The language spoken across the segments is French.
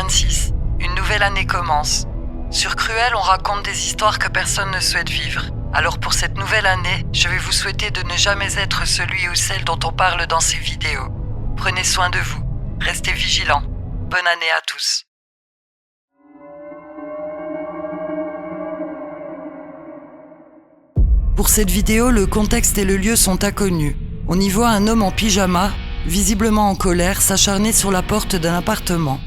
2026. Une nouvelle année commence. Sur Cruel, on raconte des histoires que personne ne souhaite vivre. Alors pour cette nouvelle année, je vais vous souhaiter de ne jamais être celui ou celle dont on parle dans ces vidéos. Prenez soin de vous. Restez vigilants. Bonne année à tous. Pour cette vidéo, le contexte et le lieu sont inconnus. On y voit un homme en pyjama, visiblement en colère, s'acharner sur la porte d'un appartement.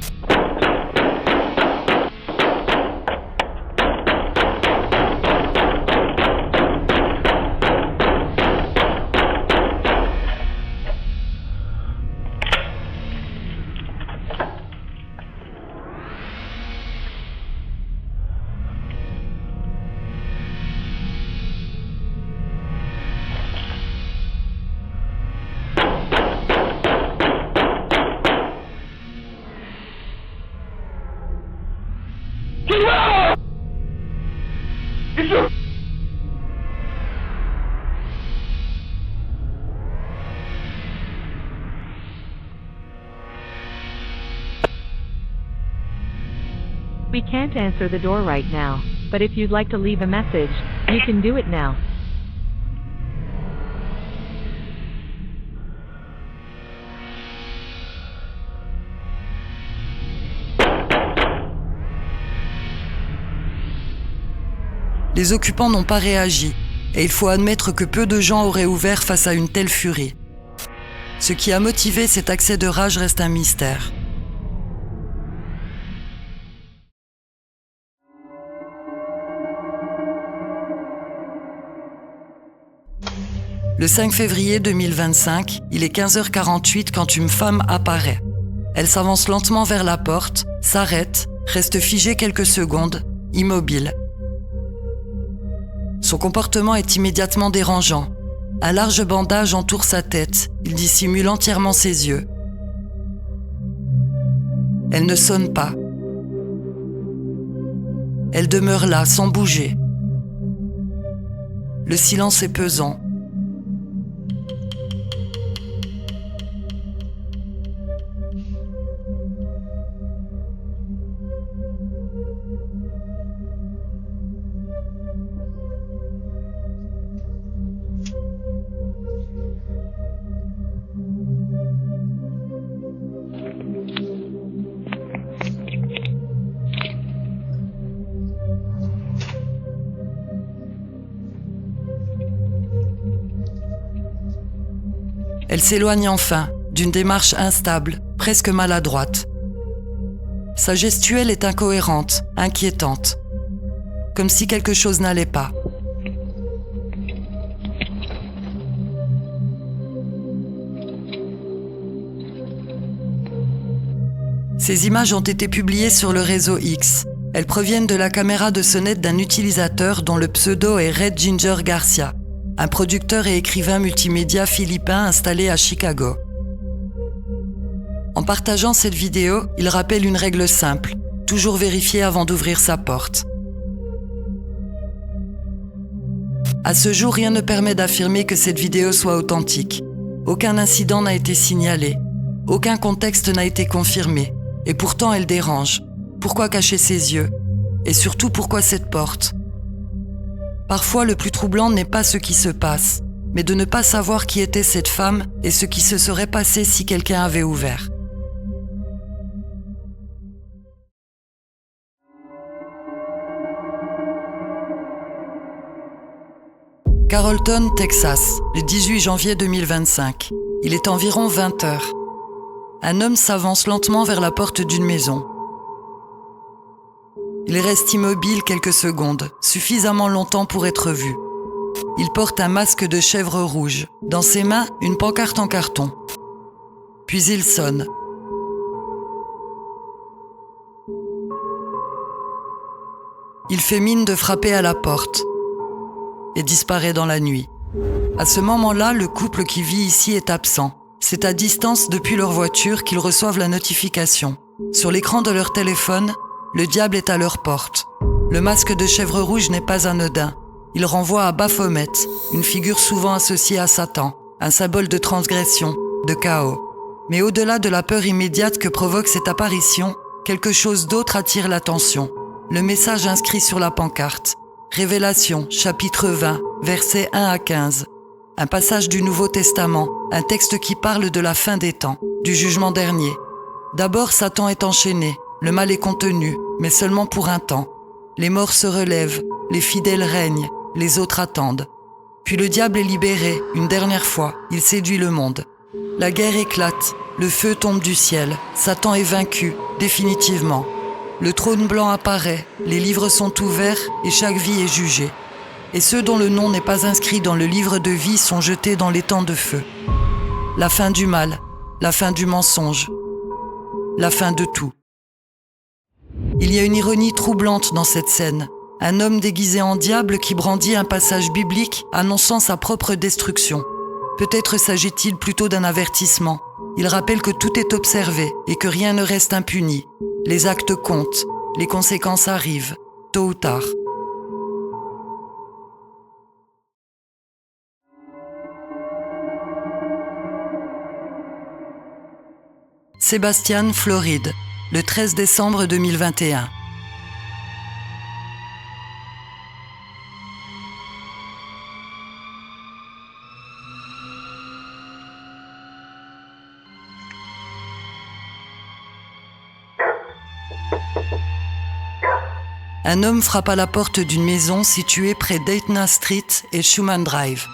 We can't answer the door right now, but if you'd like to leave a message, you can do it now. Les occupants n'ont pas réagi, et il faut admettre que peu de gens auraient ouvert face à une telle furie. Ce qui a motivé cet accès de rage reste un mystère. Le 5 février 2025, il est 15h48 quand une femme apparaît. Elle s'avance lentement vers la porte, s'arrête, reste figée quelques secondes, immobile. Son comportement est immédiatement dérangeant. Un large bandage entoure sa tête, il dissimule entièrement ses yeux. Elle ne sonne pas. Elle demeure là, sans bouger. Le silence est pesant. Elle s'éloigne enfin, d'une démarche instable, presque maladroite. Sa gestuelle est incohérente, inquiétante, comme si quelque chose n'allait pas. Ces images ont été publiées sur le réseau X. Elles proviennent de la caméra de sonnette d'un utilisateur dont le pseudo est Red Ginger Garcia, un producteur et écrivain multimédia philippin installé à Chicago. En partageant cette vidéo, il rappelle une règle simple, toujours vérifier avant d'ouvrir sa porte. À ce jour, rien ne permet d'affirmer que cette vidéo soit authentique. Aucun incident n'a été signalé, aucun contexte n'a été confirmé, et pourtant elle dérange. Pourquoi cacher ses yeux? Et surtout, pourquoi cette porte? Parfois, le plus troublant n'est pas ce qui se passe, mais de ne pas savoir qui était cette femme et ce qui se serait passé si quelqu'un avait ouvert. Carrollton, Texas, le 18 janvier 2025. Il est environ 20 heures. Un homme s'avance lentement vers la porte d'une maison. Il reste immobile quelques secondes, suffisamment longtemps pour être vu. Il porte un masque de chèvre rouge. Dans ses mains, une pancarte en carton. Puis il sonne. Il fait mine de frapper à la porte et disparaît dans la nuit. À ce moment-là, le couple qui vit ici est absent. C'est à distance depuis leur voiture qu'ils reçoivent la notification. Sur l'écran de leur téléphone, le diable est à leur porte. Le masque de chèvre rouge n'est pas anodin. Il renvoie à Baphomet, une figure souvent associée à Satan, un symbole de transgression, de chaos. Mais au-delà de la peur immédiate que provoque cette apparition, quelque chose d'autre attire l'attention. Le message inscrit sur la pancarte. Révélation, chapitre 20, versets 1 à 15. Un passage du Nouveau Testament, un texte qui parle de la fin des temps, du jugement dernier. D'abord, Satan est enchaîné, le mal est contenu, mais seulement pour un temps. Les morts se relèvent, les fidèles règnent, les autres attendent. Puis le diable est libéré, une dernière fois, il séduit le monde. La guerre éclate, le feu tombe du ciel, Satan est vaincu, définitivement. Le trône blanc apparaît, les livres sont ouverts et chaque vie est jugée. Et ceux dont le nom n'est pas inscrit dans le livre de vie sont jetés dans l'étang de feu. La fin du mal, la fin du mensonge, la fin de tout. Il y a une ironie troublante dans cette scène. Un homme déguisé en diable qui brandit un passage biblique annonçant sa propre destruction. Peut-être s'agit-il plutôt d'un avertissement. Il rappelle que tout est observé et que rien ne reste impuni. Les actes comptent, les conséquences arrivent, tôt ou tard. Sébastien, Floride, le 13 décembre 2021. Un homme frappe à la porte d'une maison située près Daytona Street et Schumann Drive.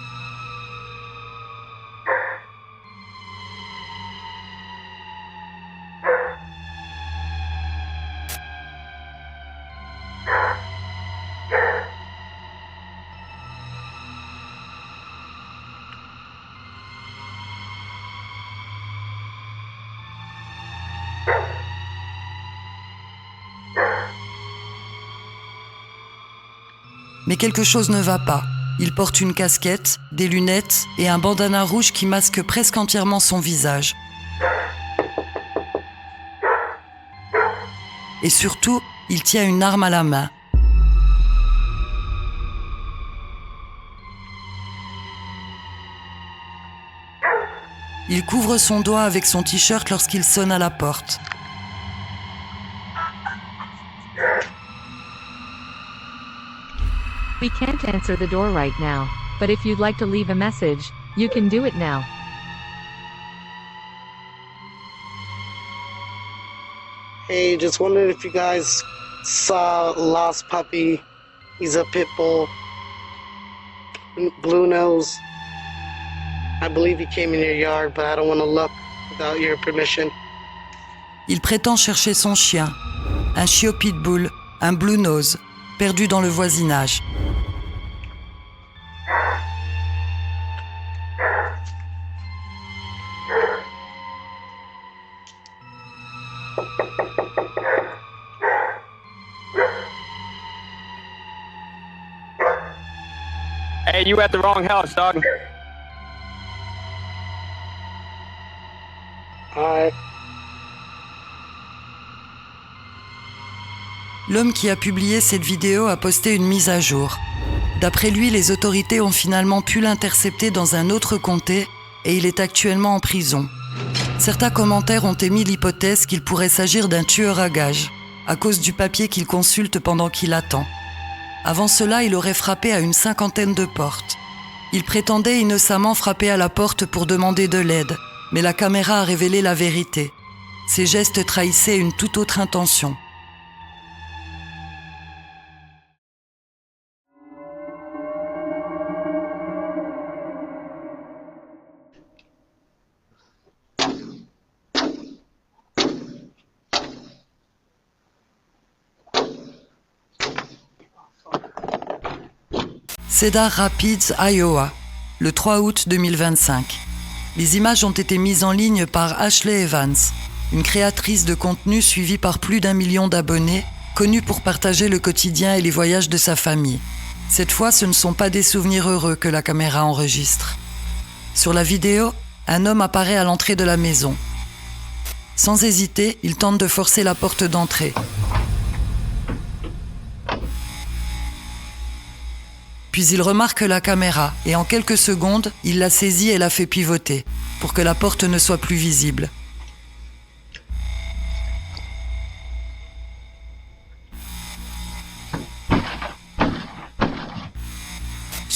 Mais quelque chose ne va pas. Il porte une casquette, des lunettes et un bandana rouge qui masque presque entièrement son visage. Et surtout, il tient une arme à la main. Il couvre son doigt avec son t-shirt lorsqu'il sonne à la porte. We can't answer the door right now, but if you'd like to leave a message, you can do it now. Hey, just wondering if you guys saw Lost Puppy. He's a pit bull, blue nose. I believe he came in your yard, but I don't want to look without your permission. Il prétend chercher son chien, un chiot pitbull, un blue nose, perdu dans le voisinage. Hey, you at the wrong house, dog. Alright. L'homme qui a publié cette vidéo a posté une mise à jour. D'après lui, les autorités ont finalement pu l'intercepter dans un autre comté et il est actuellement en prison. Certains commentaires ont émis l'hypothèse qu'il pourrait s'agir d'un tueur à gages, à cause du papier qu'il consulte pendant qu'il attend. Avant cela, il aurait frappé à une 50aine de portes. Il prétendait innocemment frapper à la porte pour demander de l'aide, mais la caméra a révélé la vérité. Ses gestes trahissaient une toute autre intention. Cedar Rapids, Iowa, le 3 août 2025. Les images ont été mises en ligne par Ashley Evans, une créatrice de contenu suivie par plus d'1 million d'abonnés, connue pour partager le quotidien et les voyages de sa famille. Cette fois, ce ne sont pas des souvenirs heureux que la caméra enregistre. Sur la vidéo, un homme apparaît à l'entrée de la maison. Sans hésiter, il tente de forcer la porte d'entrée. Puis il remarque la caméra et en quelques secondes, il la saisit et la fait pivoter pour que la porte ne soit plus visible.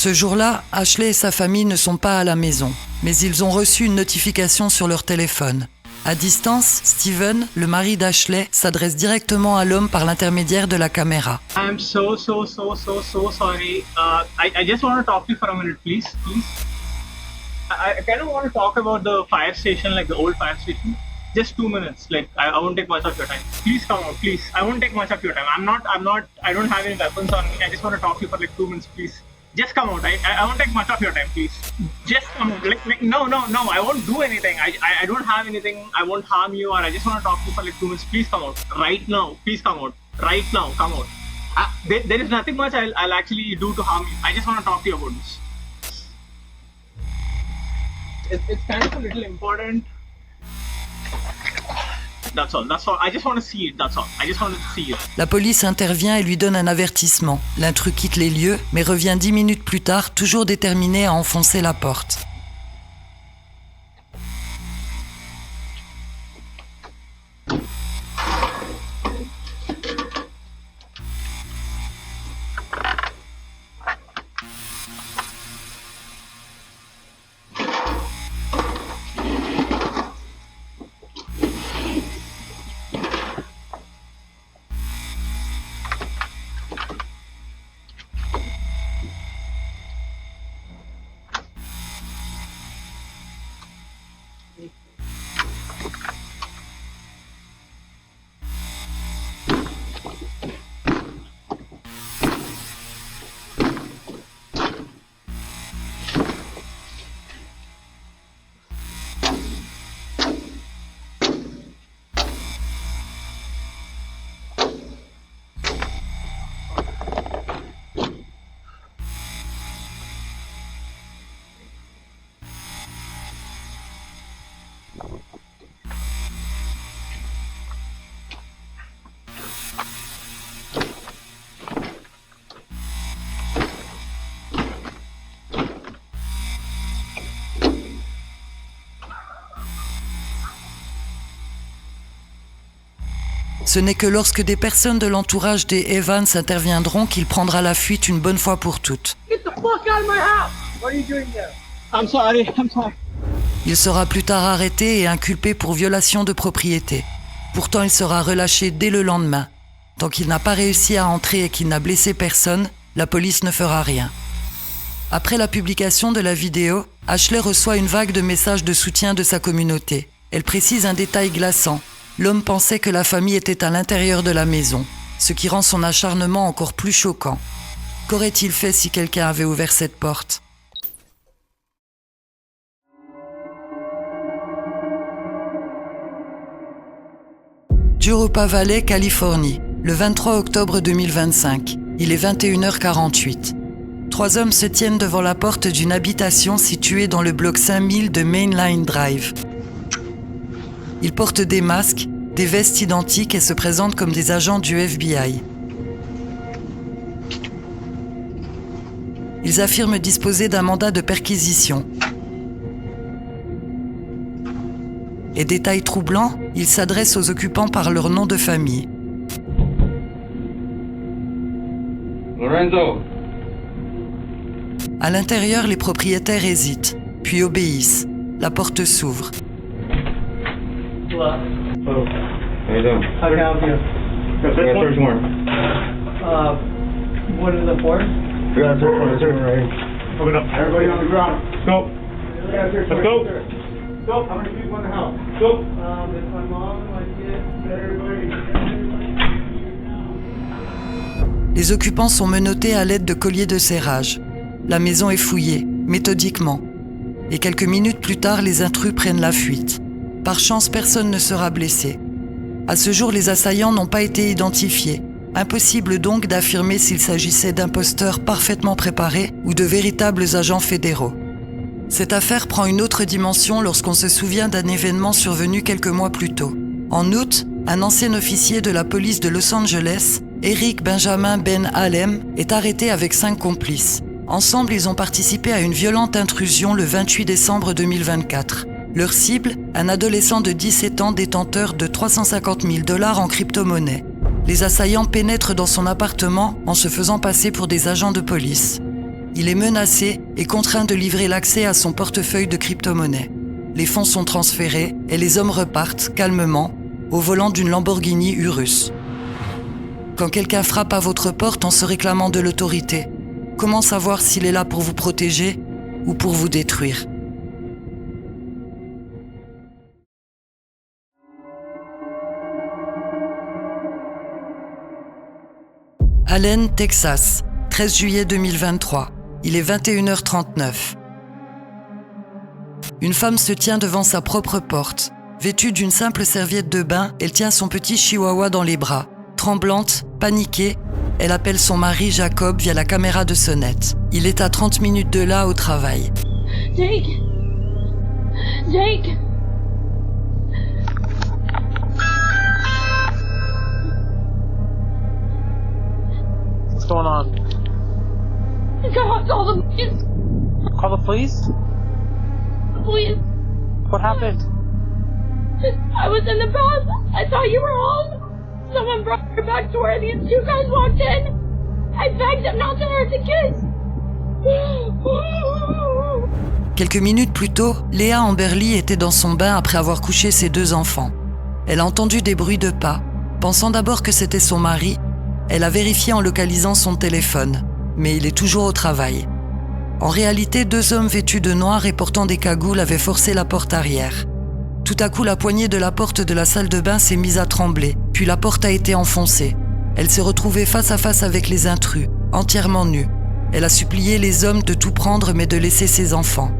Ce jour-là, Ashley et sa famille ne sont pas à la maison, mais ils ont reçu une notification sur leur téléphone. À distance, Steven, le mari d'Ashley, s'adresse directement à l'homme par l'intermédiaire de la caméra. I'm so sorry. I just want to talk to you for a minute, please. I kind of want to talk about the fire station, like the old fire station. Just 2 minutes. Like I won't take much of your time. Please come out, please. I won't take much of your time. I don't have any weapons on me. I just want to talk to you for like 2 minutes, please. Just come out. I won't take much of your time, please. Just come out. No. I won't do anything. I don't have anything. I won't harm you, or I just want to talk to you for like 2 minutes. Please come out. Right now. Please come out. Right now. Come out. There is nothing much I'll actually do to harm you. I just want to talk to you about this. It's kind of a little important. That's all. I just want to see it. That's all. I just want to see it. La police intervient et lui donne un avertissement. L'intrus quitte les lieux, mais revient 10 minutes plus tard, toujours déterminé à enfoncer la porte. Ce n'est que lorsque des personnes de l'entourage des Evans interviendront qu'il prendra la fuite une bonne fois pour toutes. Get the fuck out of my house! What are you doing there? I'm sorry. Il sera plus tard arrêté et inculpé pour violation de propriété. Pourtant, il sera relâché dès le lendemain. Tant qu'il n'a pas réussi à entrer et qu'il n'a blessé personne, la police ne fera rien. Après la publication de la vidéo, Ashley reçoit une vague de messages de soutien de sa communauté. Elle précise un détail glaçant. L'homme pensait que la famille était à l'intérieur de la maison, ce qui rend son acharnement encore plus choquant. Qu'aurait-il fait si quelqu'un avait ouvert cette porte ? Jurupa Valley, Californie, le 23 octobre 2025. Il est 21h48. 3 hommes se tiennent devant la porte d'une habitation située dans le bloc 5000 de Mainline Drive. Ils portent des masques, des vestes identiques et se présentent comme des agents du FBI. Ils affirment disposer d'un mandat de perquisition. Et détail troublant, ils s'adressent aux occupants par leur nom de famille. Lorenzo. À l'intérieur, les propriétaires hésitent, puis obéissent. La porte s'ouvre. Hello. How you doing? How can I help you? Yeah, search warrant. What is the for? We got a search warrant. Search warrant right here. Open up. Everybody on the ground. Let's go. Let's go. Go. How many people in the house? Go. It's my mom and my kid. Everybody. Les occupants sont menottés à l'aide de colliers de serrage. La maison est fouillée, méthodiquement. Et quelques minutes plus tard, les intrus prennent la fuite. Par chance, personne ne sera blessé. À ce jour, les assaillants n'ont pas été identifiés. Impossible donc d'affirmer s'il s'agissait d'imposteurs parfaitement préparés ou de véritables agents fédéraux. Cette affaire prend une autre dimension lorsqu'on se souvient d'un événement survenu quelques mois plus tôt. En août, un ancien officier de la police de Los Angeles, Eric Benjamin Ben Halem, est arrêté avec 5 complices. Ensemble, ils ont participé à une violente intrusion le 28 décembre 2024. Leur cible, un adolescent de 17 ans détenteur de $350 000 en crypto-monnaie. Les assaillants pénètrent dans son appartement en se faisant passer pour des agents de police. Il est menacé et contraint de livrer l'accès à son portefeuille de crypto-monnaie. Les fonds sont transférés et les hommes repartent, calmement, au volant d'une Lamborghini Urus. Quand quelqu'un frappe à votre porte en se réclamant de l'autorité, comment savoir s'il est là pour vous protéger ou pour vous détruire ? Allen, Texas, 13 juillet 2023. Il est 21h39. Une femme se tient devant sa propre porte. Vêtue d'une simple serviette de bain, elle tient son petit chihuahua dans les bras. Tremblante, paniquée, elle appelle son mari Jacob via la caméra de sonnette. Il est à 30 minutes de là au travail. Jake! Jake! What's going on? God, call the police! Call the police? Please. What happened? I was in the bath. I thought you were home. Someone brought her back to where these two guys walked in. I begged them not to hurt the kids. Quelques minutes plus tôt, Léa Amberly était dans son bain après avoir couché ses 2 enfants. Elle a entendu des bruits de pas. Pensant d'abord que c'était son mari, elle a vérifié en localisant son téléphone, mais il est toujours au travail. En réalité, 2 hommes vêtus de noir et portant des cagoules avaient forcé la porte arrière. Tout à coup, la poignée de la porte de la salle de bain s'est mise à trembler, puis la porte a été enfoncée. Elle s'est retrouvée face à face avec les intrus, entièrement nue. Elle a supplié les hommes de tout prendre mais de laisser ses enfants.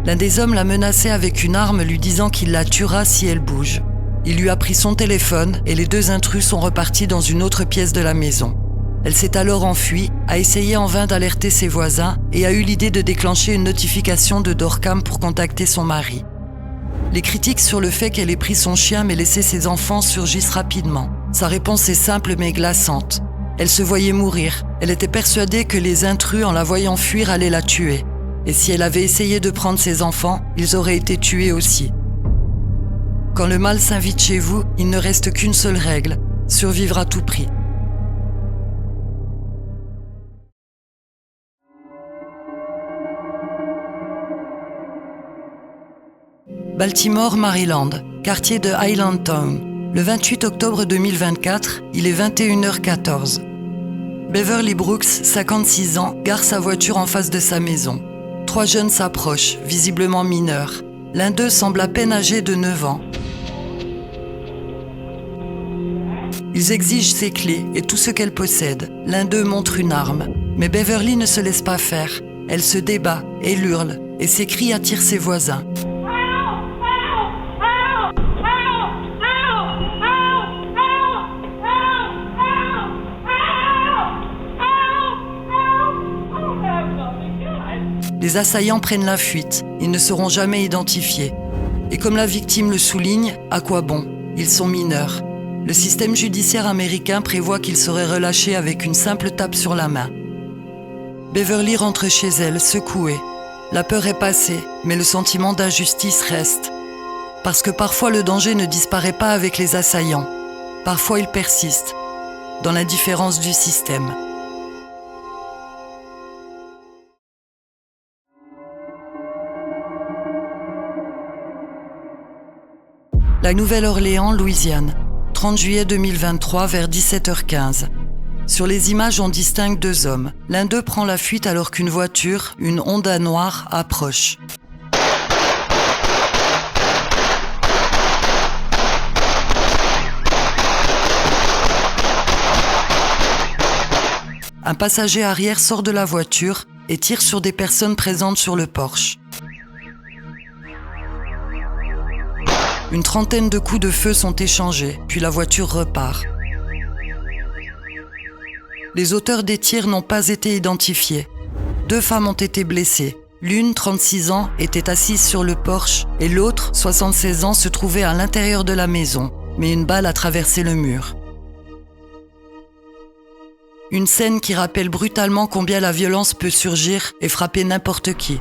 L'un des hommes l'a menacée avec une arme, lui disant qu'il la tuera si elle bouge. Il lui a pris son téléphone et les 2 intrus sont repartis dans une autre pièce de la maison. Elle s'est alors enfuie, a essayé en vain d'alerter ses voisins et a eu l'idée de déclencher une notification de Doorcam pour contacter son mari. Les critiques sur le fait qu'elle ait pris son chien mais laissé ses enfants surgissent rapidement. Sa réponse est simple mais glaçante. Elle se voyait mourir. Elle était persuadée que les intrus, en la voyant fuir, allaient la tuer. Et si elle avait essayé de prendre ses enfants, ils auraient été tués aussi. Quand le mal s'invite chez vous, il ne reste qu'une seule règle, survivre à tout prix. Baltimore, Maryland, quartier de Highlandtown. Le 28 octobre 2024, il est 21h14. Beverly Brooks, 56 ans, gare sa voiture en face de sa maison. 3 jeunes s'approchent, visiblement mineurs. L'un d'eux semble à peine âgé de 9 ans. Ils exigent ses clés et tout ce qu'elle possède. L'un d'eux montre une arme. Mais Beverly ne se laisse pas faire. Elle se débat, elle hurle, et ses cris attirent ses voisins. Les assaillants prennent la fuite, ils ne seront jamais identifiés. Et comme la victime le souligne, à quoi bon? Ils sont mineurs. Le système judiciaire américain prévoit qu'ils seraient relâchés avec une simple tape sur la main. Beverly rentre chez elle, secouée. La peur est passée, mais le sentiment d'injustice reste. Parce que parfois le danger ne disparaît pas avec les assaillants. Parfois il persiste, dans l'indifférence du système. La Nouvelle-Orléans, Louisiane, 30 juillet 2023 vers 17h15. Sur les images, on distingue 2 hommes. L'un d'eux prend la fuite alors qu'une voiture, une Honda noire, approche. Un passager arrière sort de la voiture et tire sur des personnes présentes sur le porche. Une trentaine de coups de feu sont échangés, puis la voiture repart. Les auteurs des tirs n'ont pas été identifiés. 2 femmes ont été blessées. L'une, 36 ans, était assise sur le porche et l'autre, 76 ans, se trouvait à l'intérieur de la maison, mais une balle a traversé le mur. Une scène qui rappelle brutalement combien la violence peut surgir et frapper n'importe qui.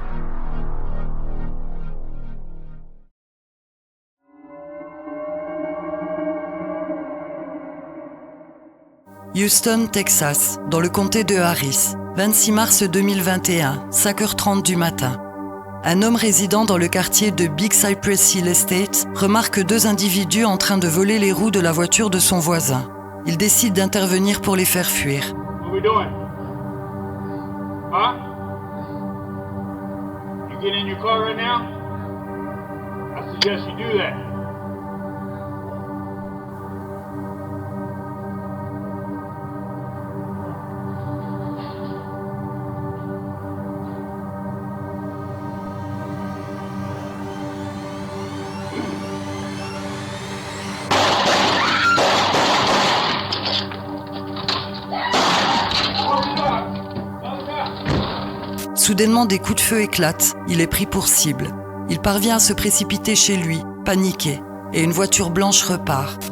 Houston, Texas, dans le comté de Harris, 26 mars 2021, 5h30 du matin. Un homme résidant dans le quartier de Big Cypress Hill Estate remarque 2 individus en train de voler les roues de la voiture de son voisin. Il décide d'intervenir pour les faire fuir. What are we doing? Huh? You get in your car right now? I suggest you do that. Soudainement, des coups de feu éclatent. Il est pris pour cible. Il parvient à se précipiter chez lui, paniqué, et une voiture blanche repart.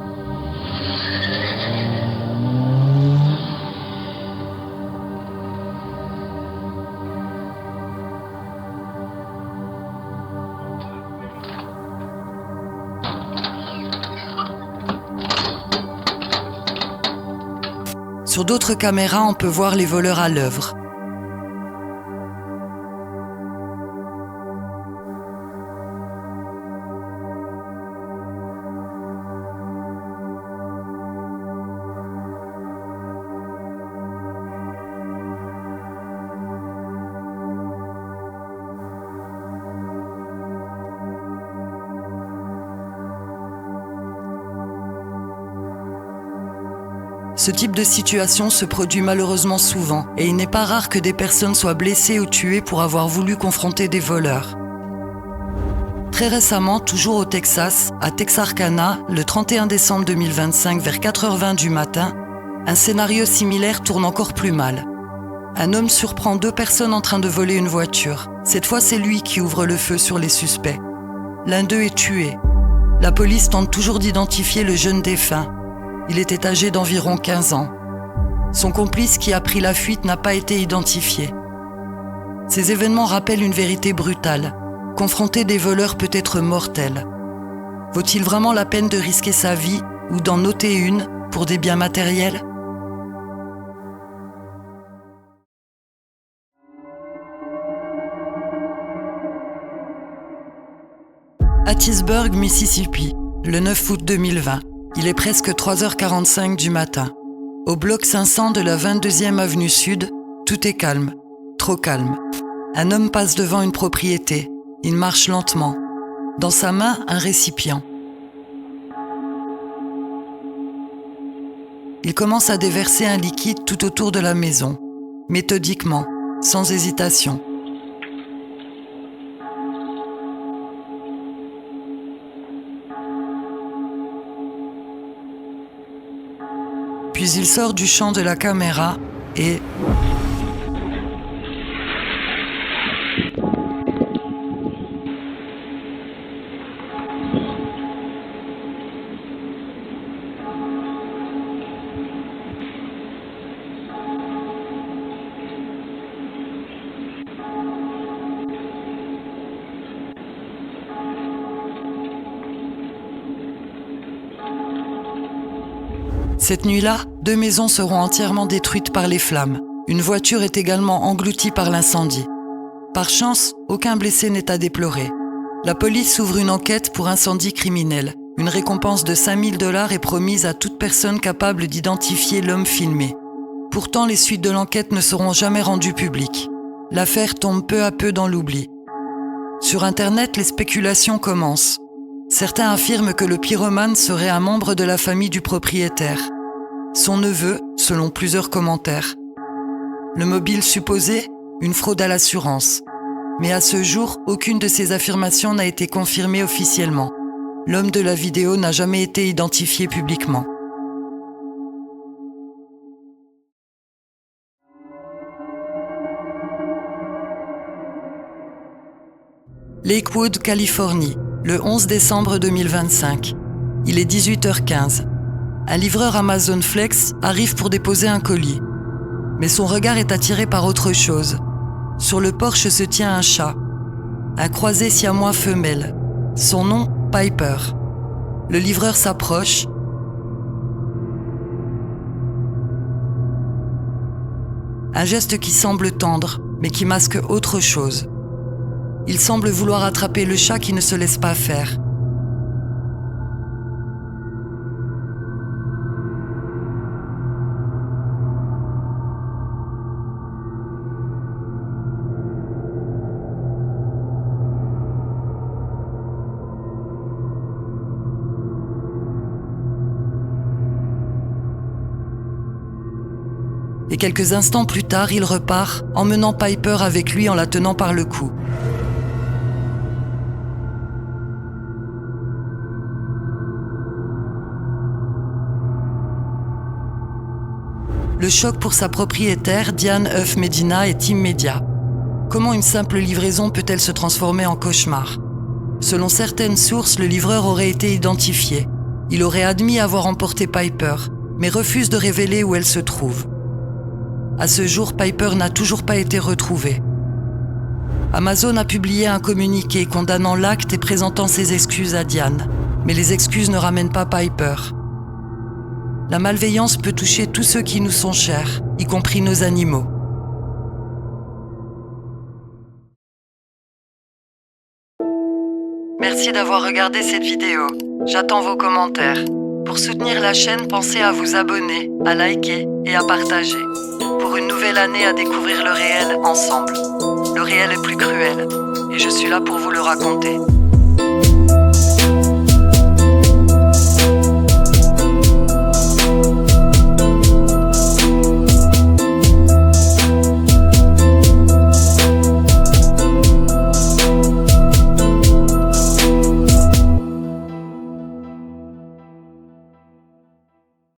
Sur d'autres caméras, on peut voir les voleurs à l'œuvre. Ce type de situation se produit malheureusement souvent et il n'est pas rare que des personnes soient blessées ou tuées pour avoir voulu confronter des voleurs. Très récemment, toujours au Texas, à Texarkana, le 31 décembre 2025 vers 4h20 du matin, un scénario similaire tourne encore plus mal. Un homme surprend 2 personnes en train de voler une voiture. Cette fois, c'est lui qui ouvre le feu sur les suspects. L'un d'eux est tué. La police tente toujours d'identifier le jeune défunt. Il était âgé d'environ 15 ans. Son complice qui a pris la fuite n'a pas été identifié. Ces événements rappellent une vérité brutale. Confronter des voleurs peut être mortel. Vaut-il vraiment la peine de risquer sa vie ou d'en ôter une pour des biens matériels ? Hattiesburg, Mississippi, le 9 août 2020. Il est presque 3h45 du matin. Au bloc 500 de la 22e avenue Sud, tout est calme, trop calme. Un homme passe devant une propriété. Il marche lentement. Dans sa main, un récipient. Il commence à déverser un liquide tout autour de la maison, méthodiquement, sans hésitation. Puis il sort du champ de la caméra et... Cette nuit-là, 2 maisons seront entièrement détruites par les flammes. Une voiture est également engloutie par l'incendie. Par chance, aucun blessé n'est à déplorer. La police ouvre une enquête pour incendie criminel. Une récompense de 5 000 $ est promise à toute personne capable d'identifier l'homme filmé. Pourtant, les suites de l'enquête ne seront jamais rendues publiques. L'affaire tombe peu à peu dans l'oubli. Sur Internet, les spéculations commencent. Certains affirment que le pyromane serait un membre de la famille du propriétaire. Son neveu, selon plusieurs commentaires. Le mobile supposé, une fraude à l'assurance. Mais à ce jour, aucune de ces affirmations n'a été confirmée officiellement. L'homme de la vidéo n'a jamais été identifié publiquement. Lakewood, Californie, le 11 décembre 2025. Il est 18h15. Un livreur Amazon Flex arrive pour déposer un colis. Mais son regard est attiré par autre chose. Sur le porche se tient un chat. Un croisé siamois femelle. Son nom, Piper. Le livreur s'approche. Un geste qui semble tendre, mais qui masque autre chose. Il semble vouloir attraper le chat qui ne se laisse pas faire. Et quelques instants plus tard, il repart, emmenant Piper avec lui en la tenant par le cou. Le choc pour sa propriétaire, Diane Huff Medina, est immédiat. Comment une simple livraison peut-elle se transformer en cauchemar ? Selon certaines sources, le livreur aurait été identifié. Il aurait admis avoir emporté Piper, mais refuse de révéler où elle se trouve. À ce jour, Piper n'a toujours pas été retrouvée. Amazon a publié un communiqué condamnant l'acte et présentant ses excuses à Diane. Mais les excuses ne ramènent pas Piper. La malveillance peut toucher tous ceux qui nous sont chers, y compris nos animaux. Merci d'avoir regardé cette vidéo. J'attends vos commentaires. Pour soutenir la chaîne, pensez à vous abonner, à liker et à partager. Pour une nouvelle année à découvrir le réel ensemble. Le réel est plus cruel, et je suis là pour vous le raconter.